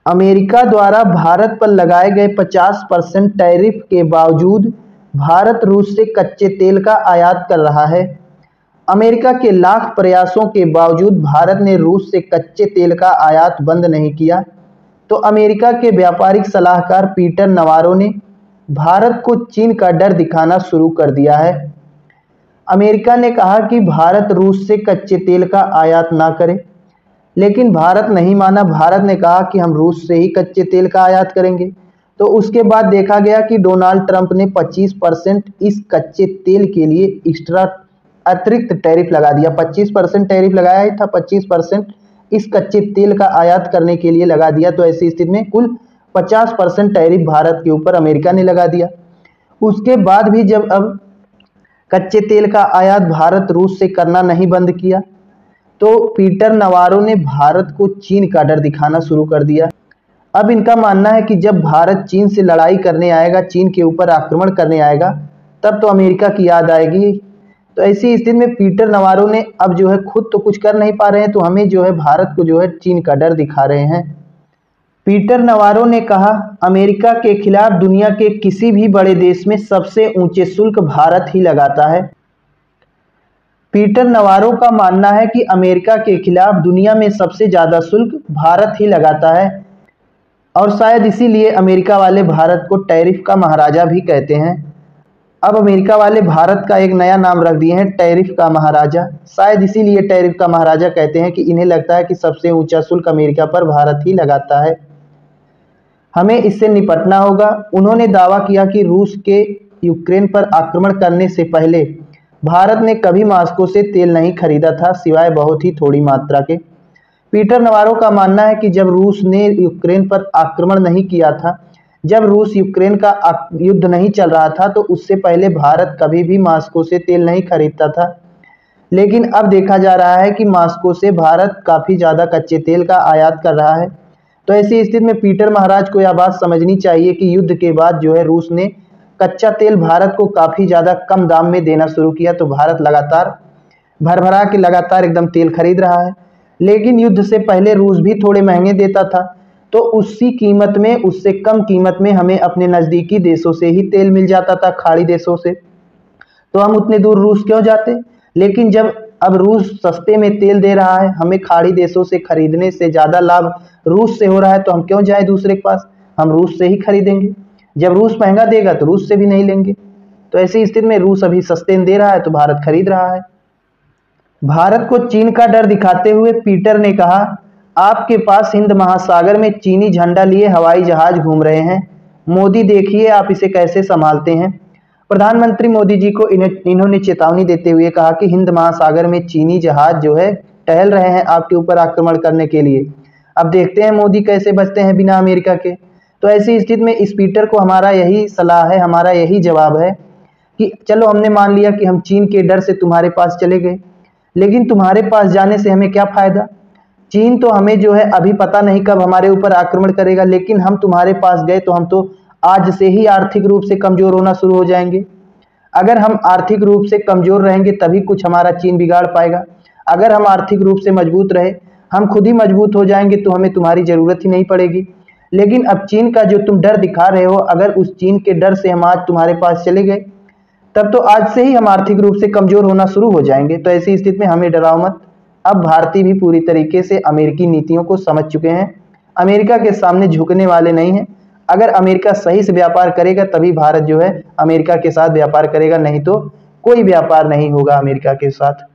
America द्वारा भारत पर लगाए गए 50% टैरिफ के बावजूद भारत रूस से कच्चे तेल का आयात कर रहा है। अमेरिका के लाख प्रयासों के बावजूद भारत ने रूस से कच्चे तेल का आयात बंद नहीं किया, तो अमेरिका के व्यापारिक सलाहकार पीटर नवारो ने भारत को चीन का डर दिखाना शुरू कर दिया है। अमेरिका ने कहा कि भारत रूस से कच्चे तेल का आयात ना करे, लेकिन भारत नहीं माना। भारत ने कहा कि हम रूस से ही कच्चे तेल का आयात करेंगे। तो उसके बाद देखा गया कि डोनाल्ड ट्रंप ने 25% इस कच्चे तेल के लिए एक्स्ट्रा अतिरिक्त टैरिफ लगा दिया। 25% टैरिफ लगाया ही था, 25% इस कच्चे तेल का आयात करने के लिए लगा दिया। तो ऐसी स्थिति में कुल 50% टैरिफ भारत के ऊपर अमेरिका ने लगा दिया। उसके बाद भी जब अब कच्चे तेल का आयात भारत रूस से करना नहीं बंद किया, तो पीटर नवारो ने भारत को चीन का डर दिखाना शुरू कर दिया। अब इनका मानना है कि जब भारत चीन से लड़ाई करने आएगा, चीन के ऊपर आक्रमण करने आएगा, तब तो अमेरिका की याद आएगी। तो ऐसी स्थिति में पीटर नवारो ने अब जो है खुद तो कुछ कर नहीं पा रहे हैं, तो हमें जो है भारत को जो है चीन का डर दिखा रहे हैं। पीटर नवारो ने कहा, अमेरिका के खिलाफ दुनिया के किसी भी बड़े देश में सबसे ऊंचे शुल्क भारत ही लगाता है। पीटर नवारो का मानना है कि अमेरिका के खिलाफ दुनिया में सबसे ज्यादा शुल्क भारत ही लगाता है, और शायद इसीलिए अमेरिका वाले भारत को टैरिफ का महाराजा भी कहते हैं। अब अमेरिका वाले भारत का एक नया नाम रख दिए हैं, टैरिफ का महाराजा। शायद इसीलिए टैरिफ का महाराजा कहते हैं कि इन्हें लगता है कि सबसे ऊंचा शुल्क अमेरिका पर भारत ही लगाता है। हमें इससे निपटना होगा। उन्होंने दावा किया कि रूस के यूक्रेन पर आक्रमण करने से पहले भारत ने कभी मॉस्को से तेल नहीं खरीदा था, सिवाय बहुत ही थोड़ी मात्रा के। पीटर नवारो का मानना है कि जब रूस ने यूक्रेन पर आक्रमण नहीं किया था, जब रूस यूक्रेन का युद्ध नहीं चल रहा था, तो उससे पहले भारत कभी भी मॉस्को से तेल नहीं खरीदता था। लेकिन अब देखा जा रहा है कि मॉस्को से भारत काफ़ी ज़्यादा कच्चे तेल का आयात कर रहा है। तो ऐसी स्थिति में पीटर महाराज को यह बात समझनी चाहिए कि युद्ध के बाद जो है रूस ने कच्चा तेल भारत को काफ़ी ज़्यादा कम दाम में देना शुरू किया, तो भारत लगातार भरभरा के लगातार एकदम तेल खरीद रहा है। लेकिन युद्ध से पहले रूस भी थोड़े महंगे देता था, तो उसी कीमत में, उससे कम कीमत में हमें अपने नज़दीकी देशों से ही तेल मिल जाता था, खाड़ी देशों से। तो हम उतने दूर रूस क्यों जाते। लेकिन जब अब रूस सस्ते में तेल दे रहा है, हमें खाड़ी देशों से खरीदने से ज़्यादा लाभ रूस से हो रहा है, तो हम क्यों जाए दूसरे के पास, हम रूस से ही खरीदेंगे। जब रूस महंगा देगा तो रूस से भी नहीं लेंगे। तो ऐसी स्थिति में रूस अभी सस्ते में दे रहा है, तो भारत खरीद रहा है। भारत को चीन का डर दिखाते हुए पीटर ने कहा, आपके पास हिंद महासागर में चीनी झंडा लिए हवाई जहाज घूम रहे हैं। मोदी देखिए आप इसे कैसे संभालते हैं। प्रधानमंत्री मोदी जी को इन्होंने चेतावनी देते हुए कहा कि हिंद महासागर में चीनी जहाज जो है टहल रहे हैं आपके ऊपर आक्रमण करने के लिए। अब देखते हैं मोदी कैसे बचते हैं बिना अमेरिका के। तो ऐसी स्थिति में इस पीटर को हमारा यही सलाह है, हमारा यही जवाब है कि चलो हमने मान लिया कि हम चीन के डर से तुम्हारे पास चले गए, लेकिन तुम्हारे पास जाने से हमें क्या फ़ायदा। चीन तो हमें जो है अभी पता नहीं कब हमारे ऊपर आक्रमण करेगा, लेकिन हम तुम्हारे पास गए तो हम तो आज से ही आर्थिक रूप से कमज़ोर होना शुरू हो जाएंगे। अगर हम आर्थिक रूप से कमज़ोर रहेंगे तभी कुछ हमारा चीन बिगाड़ पाएगा। अगर हम आर्थिक रूप से मजबूत रहे, हम खुद ही मजबूत हो जाएंगे, तो हमें तुम्हारी ज़रूरत ही नहीं पड़ेगी। लेकिन अब चीन का जो तुम डर दिखा रहे हो, अगर उस चीन के डर से हम आज तुम्हारे पास चले गए, तब तो आज से ही हम आर्थिक रूप से कमज़ोर होना शुरू हो जाएंगे। तो ऐसी स्थिति में हमें डराओ मत। अब भारतीय भी पूरी तरीके से अमेरिकी नीतियों को समझ चुके हैं, अमेरिका के सामने झुकने वाले नहीं हैं। अगर अमेरिका सही से व्यापार करेगा तभी भारत जो है अमेरिका के साथ व्यापार करेगा, नहीं तो कोई व्यापार नहीं होगा अमेरिका के साथ।